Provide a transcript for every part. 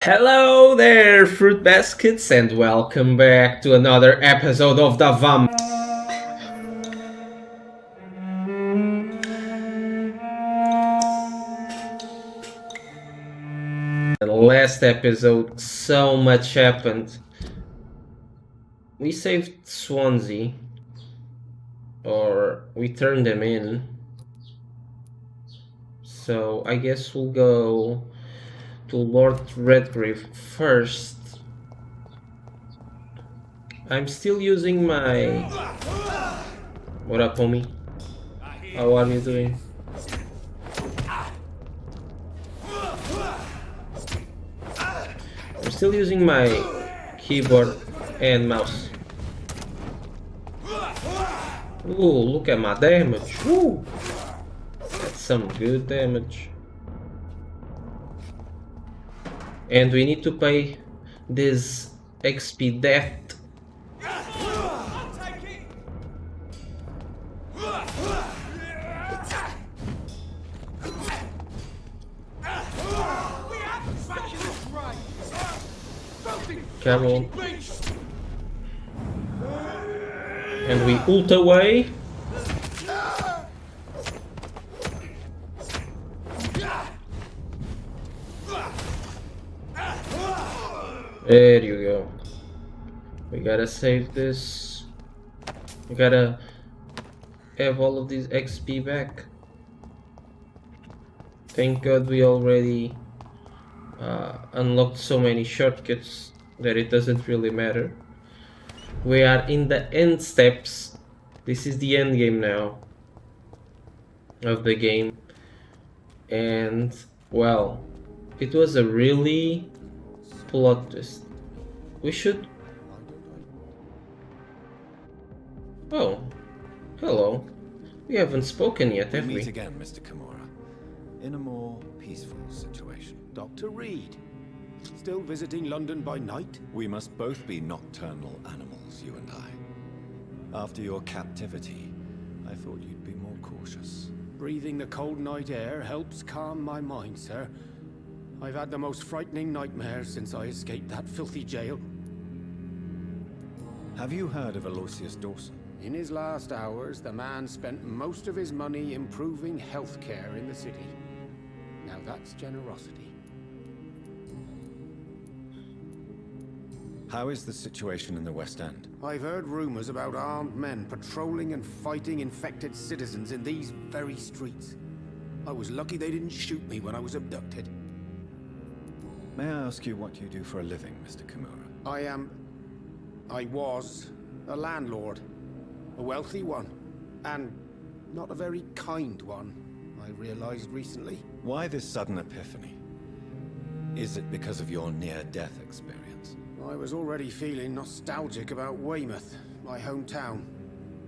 Hello there, fruit baskets, and welcome back to another episode of the Vampyr. Last episode, so much happened. We saved Swansea, or we turned them in. So I guess we'll go to Lord Redgrave first. I'm still using my... What up, homie? How are you doing? I'm still using my keyboard and mouse. Ooh, look at my damage. Woo! That's some good damage. And we need to pay this XP debt. Come on. And we ult away. There you go. We gotta save this. We gotta have all of these XP back. Thank God we already unlocked so many shortcuts that it doesn't really matter. We are in the end steps. This is the end game now of the game. And well, it was a really plot twist. We should... Oh, hello. We haven't spoken yet, have we? Meet again, Mr. Kimura, in a more peaceful situation. Dr. Reid, still visiting London by night? We must both be nocturnal animals, you and I. After your captivity, I thought you'd be more cautious. Breathing the cold night air helps calm my mind, sir. I've had the most frightening nightmares since I escaped that filthy jail. Have you heard of Aloysius Dawson? In his last hours, the man spent most of his money improving healthcare in the city. Now that's generosity. How is the situation in the West End? I've heard rumors about armed men patrolling and fighting infected citizens in these very streets. I was lucky they didn't shoot me when I was abducted. May I ask you what you do for a living, Mr. Kimura? I was a landlord. A wealthy one. And not a very kind one, I realized recently. Why this sudden epiphany? Is it because of your near-death experience? I was already feeling nostalgic about Weymouth, my hometown.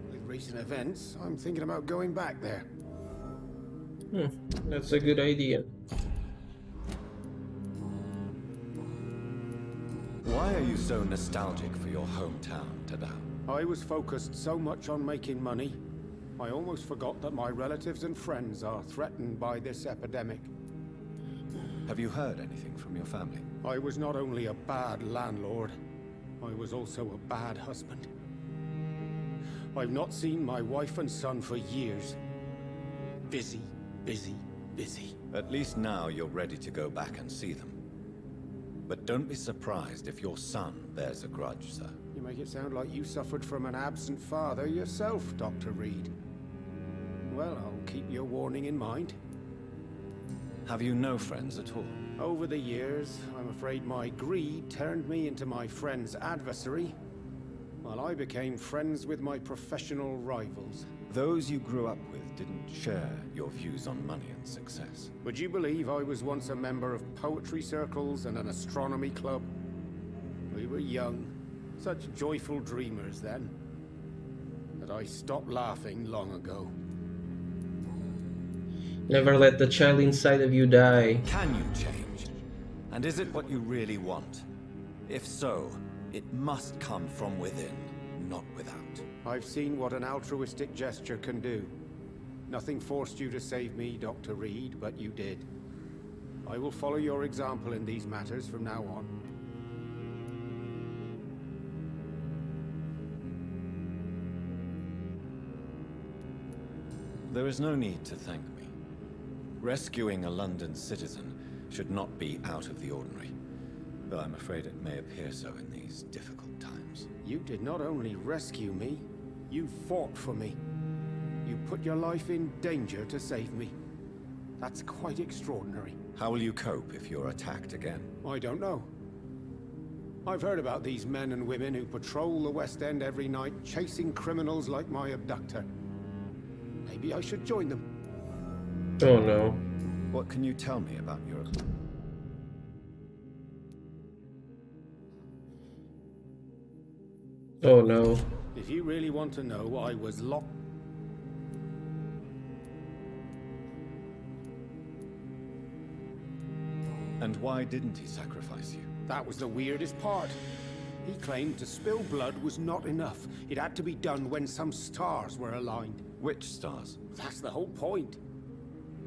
With recent events, I'm thinking about going back there. That's a good idea. Why are you so nostalgic for your hometown, Tadao? I was focused so much on making money, I almost forgot that my relatives and friends are threatened by this epidemic. Have you heard anything from your family? I was not only a bad landlord, I was also a bad husband. I've not seen my wife and son for years. Busy, busy, busy. At least now you're ready to go back and see them. But don't be surprised if your son bears a grudge, sir. You make it sound like you suffered from an absent father yourself, Dr. Reid. Well, I'll keep your warning in mind. Have you no friends at all? Over the years, I'm afraid my greed turned me into my friend's adversary, while I became friends with my professional rivals. Those you grew up with didn't share your views on money and success. Would you believe I was once a member of poetry circles and an astronomy club? We were young, such joyful dreamers then, that I stopped laughing long ago. Never let the child inside of you die. Can you change? And is it what you really want? If so, it must come from within, not without. I've seen what an altruistic gesture can do. Nothing forced you to save me, Dr. Reid, but you did. I will follow your example in these matters from now on. There is no need to thank me. Rescuing a London citizen should not be out of the ordinary, though I'm afraid it may appear so in these difficult times. You did not only rescue me, you fought for me. You put your life in danger to save me. That's quite extraordinary. How will you cope if you're attacked again? I don't know. I've heard about these men and women who patrol the West End every night, chasing criminals like my abductor. Maybe I should join them. Oh no. What can you tell me about your... Oh no. If you really want to know, I was locked. And why didn't he sacrifice you? That was the weirdest part. He claimed to spill blood was not enough. It had to be done when some stars were aligned. Which stars? That's the whole point.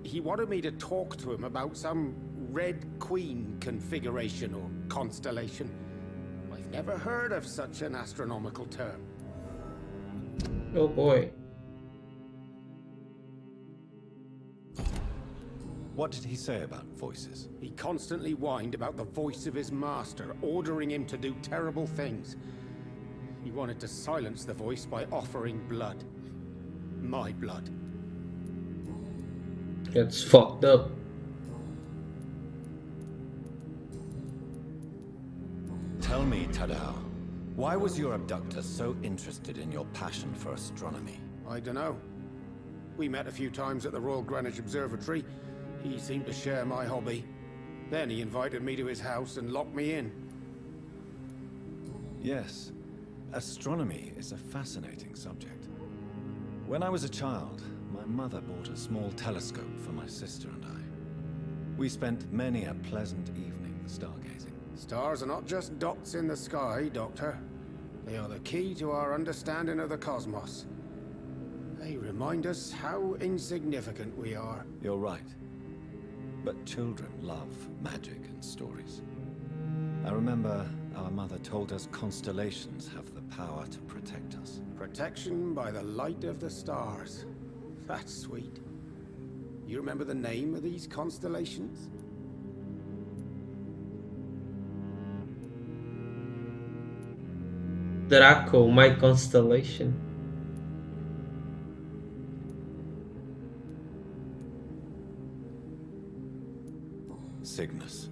He wanted me to talk to him about some Red Queen configuration or constellation. I've never heard of such an astronomical term. Oh boy. What did he say about voices? He constantly whined about the voice of his master, ordering him to do terrible things. He wanted to silence the voice by offering blood. My blood. It's fucked up. Tell me, Tadao, why was your abductor so interested in your passion for astronomy? I don't know. We met a few times at the Royal Greenwich Observatory. He seemed to share my hobby. Then he invited me to his house and locked me in. Yes, astronomy is a fascinating subject. When I was a child, my mother bought a small telescope for my sister and I. We spent many a pleasant evening stargazing. Stars are not just dots in the sky, Doctor. They are the key to our understanding of the cosmos. They remind us how insignificant we are. You're right. But children love magic and stories. I remember our mother told us constellations have the power to protect us. Protection by the light of the stars. That's sweet. You remember the name of these constellations? Draco, my constellation. Cygnus.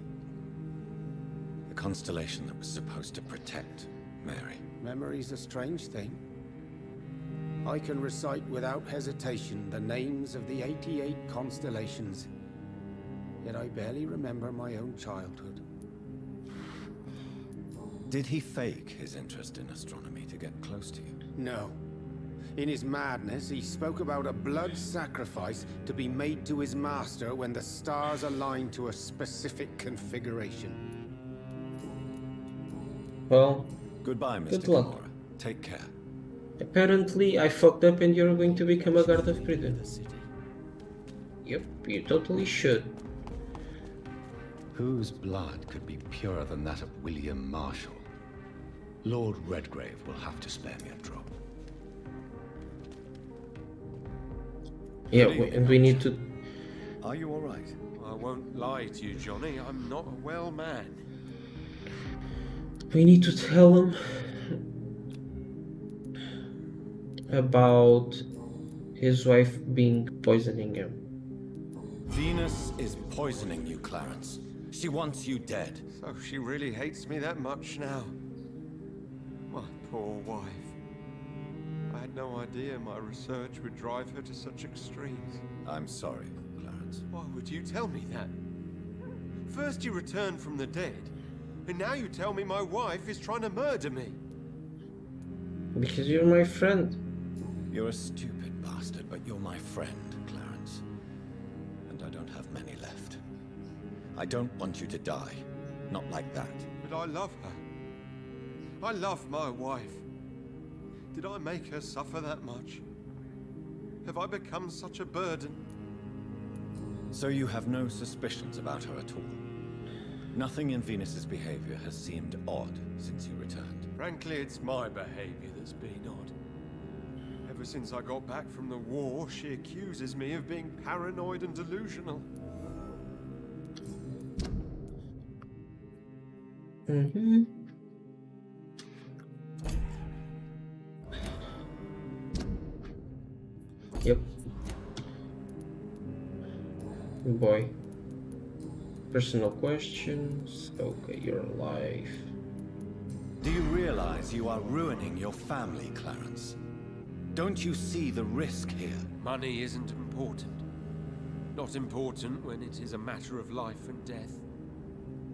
The constellation that was supposed to protect Mary. Memory's a strange thing. I can recite without hesitation the names of the 88 constellations. Yet I barely remember my own childhood. Did he fake his interest in astronomy to get close to you? No. In his madness, he spoke about a blood sacrifice to be made to his master when the stars aligned to a specific configuration. Well, Goodbye, Mr. good luck. Kimura. Take care. Apparently I fucked up and you're going to become a guard of prison. Yep, you totally should. Whose blood could be purer than that of William Marshall? Lord Redgrave will have to spare me a drop. Yeah, and we need to... Are you all right? I won't lie to you, Johnny. I'm not a well man. We need to tell him about his wife being poisoning him. Venus is poisoning you, Clarence. She wants you dead. So she really hates me that much now. My poor wife. I had no idea my research would drive her to such extremes. I'm sorry, Clarence. Why would you tell me that? First you returned from the dead, and now you tell me my wife is trying to murder me. Because you're my friend. You're a stupid bastard, but you're my friend, Clarence. And I don't have many left. I don't want you to die. Not like that. But I love her. I love my wife. Did I make her suffer that much? Have I become such a burden? So you have no suspicions about her at all? Nothing in Venus's behavior has seemed odd since you returned. Frankly, it's my behavior that's been odd. Ever since I got back from the war, she accuses me of being paranoid and delusional. Mm-hmm. Yep. Boy. Personal questions. Okay, your life. Do you realize you are ruining your family, Clarence? Don't you see the risk here? Money isn't important. Not important when it is a matter of life and death.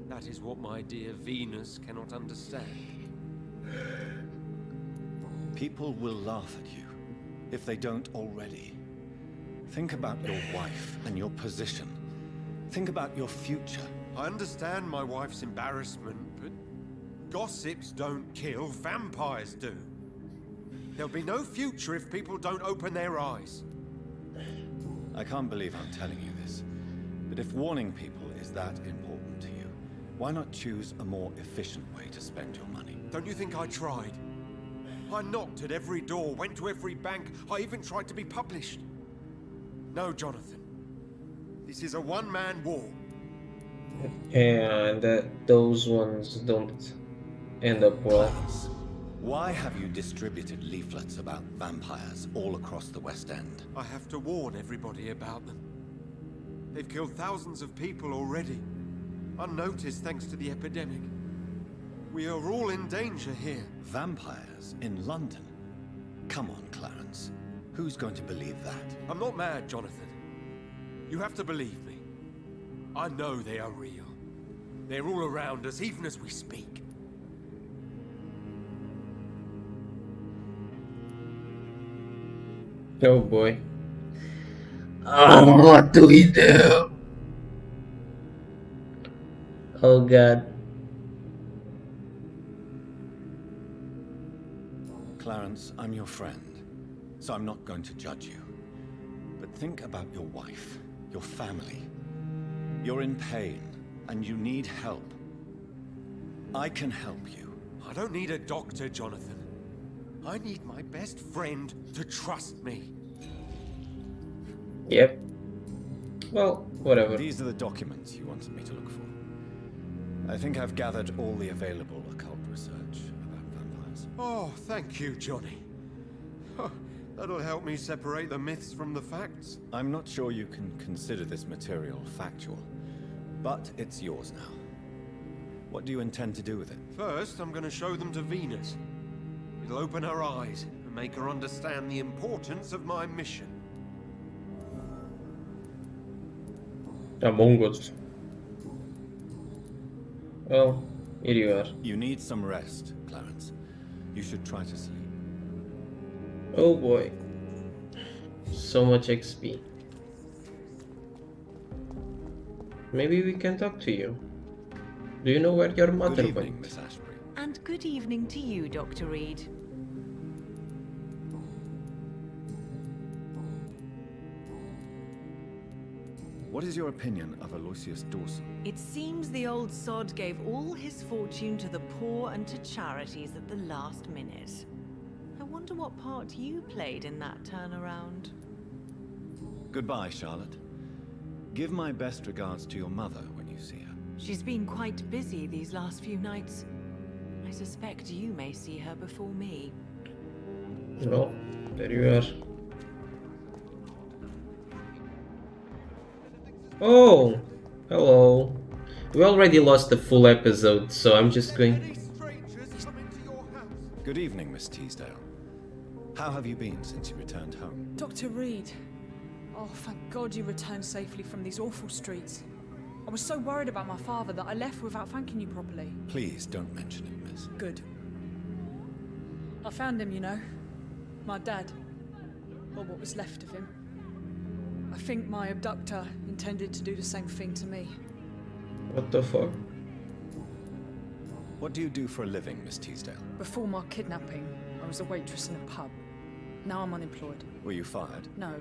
That is what my dear Venus cannot understand. People will laugh at you, if they don't already. Think about your wife and your position. Think about your future. I understand my wife's embarrassment, but gossips don't kill, vampires do. There'll be no future if people don't open their eyes. I can't believe I'm telling you this, but if warning people is that important to you, why not choose a more efficient way to spend your money? Don't you think I tried? I knocked at every door, went to every bank, I even tried to be published. No, Jonathan. This is a one-man war. And those ones don't end up well. Clarence, why have you distributed leaflets about vampires all across the West End? I have to warn everybody about them. They've killed thousands of people already, unnoticed thanks to the epidemic. We are all in danger here. Vampires in London? Come on, Clarence. Who's going to believe that? I'm not mad, Jonathan. You have to believe me. I know they are real. They're all around us, even as we speak. Oh boy. Oh, what do we do? Oh god. Clarence, I'm your friend, so I'm not going to judge you. But think about your wife, your family. You're in pain, and you need help. I can help you. I don't need a doctor, Jonathan. I need my best friend to trust me. Yep. Well, whatever. These are the documents you wanted me to look for. I think I've gathered all the available occult research about vampires. Oh, thank you, Johnny. Huh, that'll help me separate the myths from the facts. I'm not sure you can consider this material factual, but it's yours now. What do you intend to do with it? First, I'm going to show them to Venus. It'll open her eyes and make her understand the importance of my mission. Among Us. Well, here you are. You need some rest, Clarence. You should try to sleep. Oh boy. So much XP. Maybe we can talk to you. Do you know where your mother Good evening, went? Miss Ashbury. And good evening to you, Dr. Reid. What is your opinion of Aloysius Dawson? It seems the old sod gave all his fortune to the poor and to charities at the last minute. I wonder what part you played in that turnaround. Goodbye, Charlotte. Give my best regards to your mother when you see her. She's been quite busy these last few nights. I suspect you may see her before me. Well, there you are. Oh, hello. We already lost the full episode, so I'm just going... Any strangers come into your house? Good evening, Miss Teasdale. How have you been since you returned home? Dr. Reid. Oh, thank God you returned safely from these awful streets. I was so worried about my father that I left without thanking you properly. Please don't mention it, miss. Good. I found him, you know. My dad. Or what was left of him. I think my abductor intended to do the same thing to me. What the fuck? What do you do for a living, Miss Teasdale? Before my kidnapping, I was a waitress in a pub. Now I'm unemployed. Were you fired? No,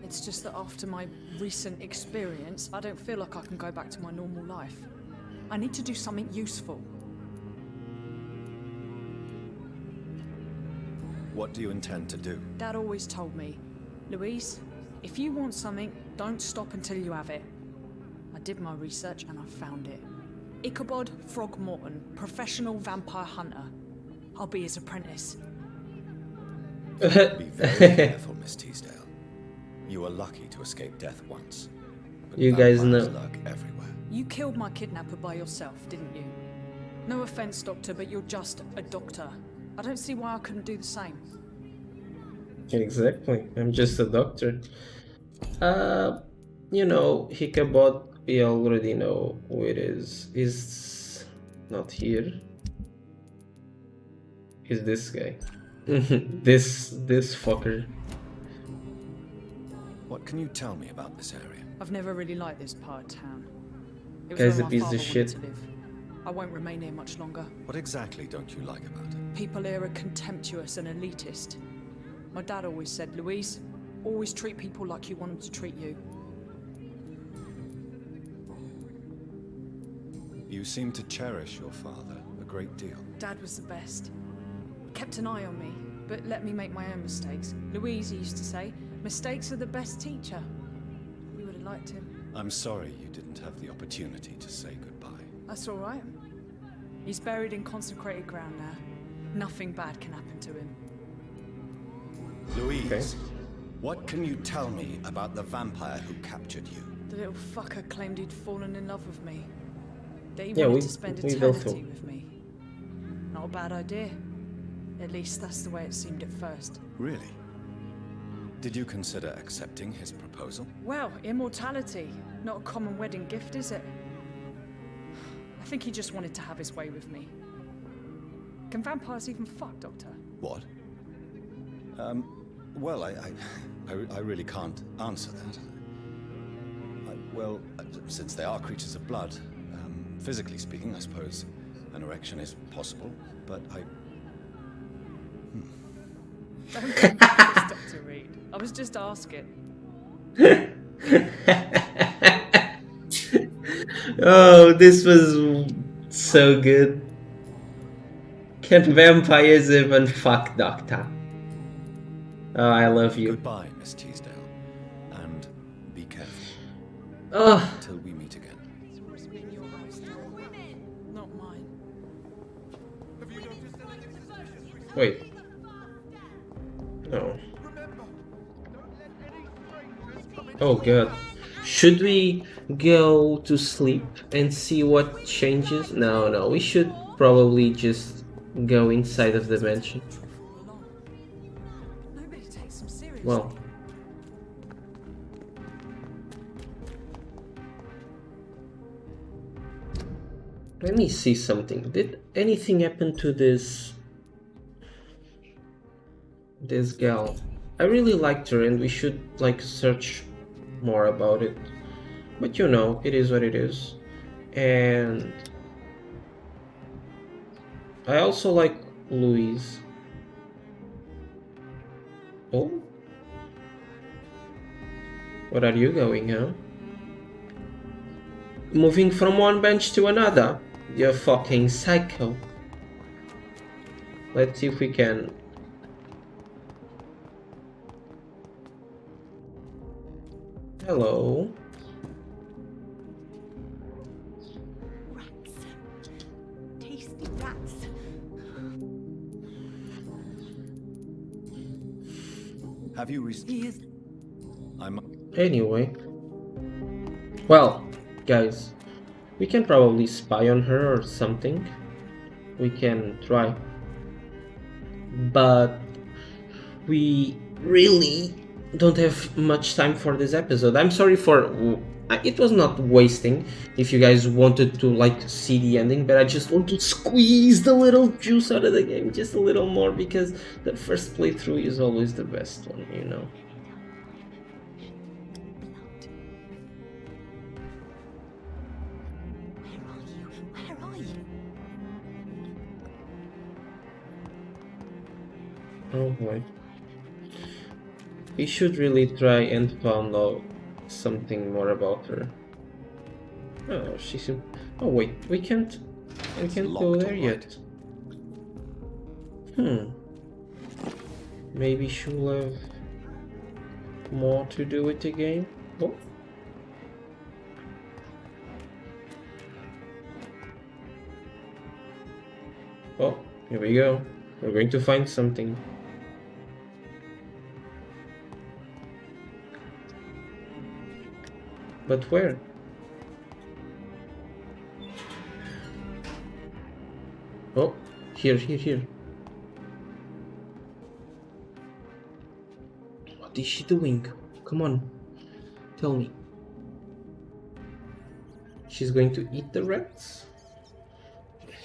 It's just that after my recent experience, I don't feel like I can go back to my normal life. I need to do something useful. What do you intend to do? Dad always told me, Louise, if you want something, don't stop until you have it. I did my research and I found it. Ichabod Throgmorton, professional vampire hunter. I'll be his apprentice. Be very careful, Miss Teasdale. You were lucky to escape death once. But You guys vampires know. lurk everywhere. You killed my kidnapper by yourself, didn't you? No offense, Doctor, but you're just a doctor. I don't see why I couldn't do the same. Exactly. I'm just a doctor. You know, Hickabot, we already know who it is. He's not here. Is this guy. this fucker. What can you tell me about this area? I've never really liked this part of town. It was Guy's where a my piece of father shit. wanted to live. I won't remain here much longer. What exactly don't you like about it? People here are contemptuous and elitist. My dad always said, Louise, always treat people like you want them to treat you. You seem to cherish your father a great deal. Dad was the best. Kept an eye on me, but let me make my own mistakes. Louise used to say, mistakes are the best teacher. You would have liked him. I'm sorry you didn't have the opportunity to say goodbye. That's all right. He's buried in consecrated ground now. Nothing bad can happen to him. Louise, Okay. what can you tell me about the vampire who captured you? The little fucker claimed he'd fallen in love with me. That he Yeah, wanted we- to spend we both eternity thought. with me. Not a bad idea. At least that's the way it seemed at first. Really? Did you consider accepting his proposal? Well, immortality. Not a common wedding gift, is it? I think he just wanted to have his way with me. Can vampires even fuck, Doctor? What? Well, I really can't answer that. Well, since they are creatures of blood, physically speaking, I suppose an erection is possible, but Don't get this, Dr. Reid. I was just asking. Oh, this was so good. Can vampires even fuck, Doctor? Oh, I love you. Goodbye, Miss Teasdale, and be careful Oh, until we meet again. Not mine. wait. No. Oh god. Should we go to sleep and see what changes? No, we should probably just go inside of the mansion. Nobody takes him seriously. Well. Let me see something. Did anything happen to this gal? I really liked her and we should like search more about it. But you know, it is what it is. And I also like Louise. Oh? What are you going, huh? Moving from one bench to another. You're fucking psycho. Let's see if we can. Hello. Rats. Tasty rats. Have you reached? He is. I'm. Anyway. Well, guys. We can probably spy on her or something. We can try. But we really don't have much time for this episode. I'm sorry for it was not wasting if you guys wanted to like see the ending, but I just want to squeeze the little juice out of the game just a little more because the first playthrough is always the best one, you know. Where are you? Oh boy. We should really try and find out something more about her. Oh, she's in... Oh wait, we can't go there yet. Maybe she'll have more to do with the game. Oh. Oh, here we go. We're going to find something. But where? Oh, here. What is she doing? Come on, tell me. She's going to eat the rats?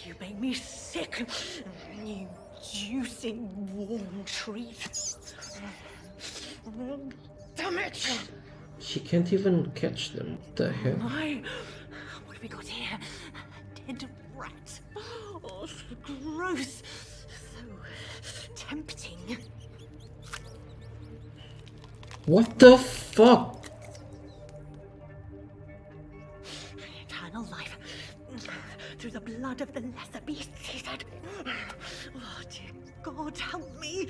You make me sick, you juicy warm treat. Damn it! She can't even catch them. What the hell? My, what have we got here? A dead rat. Oh, so gross. So tempting. What the fuck? Eternal life. Through the blood of the lesser beasts, he said. Oh, dear God, help me.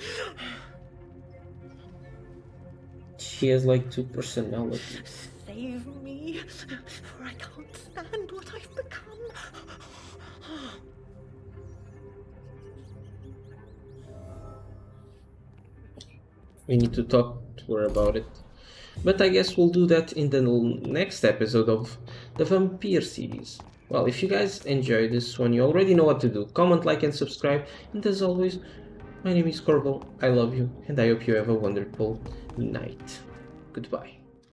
She has like 2 personalities. Save me, for I can't stand what I've become. We need to talk to her about it. But I guess we'll do that in the next episode of the Vampyr series. Well, if you guys enjoyed this one, you already know what to do. Comment, like, and subscribe. And as always, my name is Corvo. I love you, and I hope you have a wonderful night. Goodbye.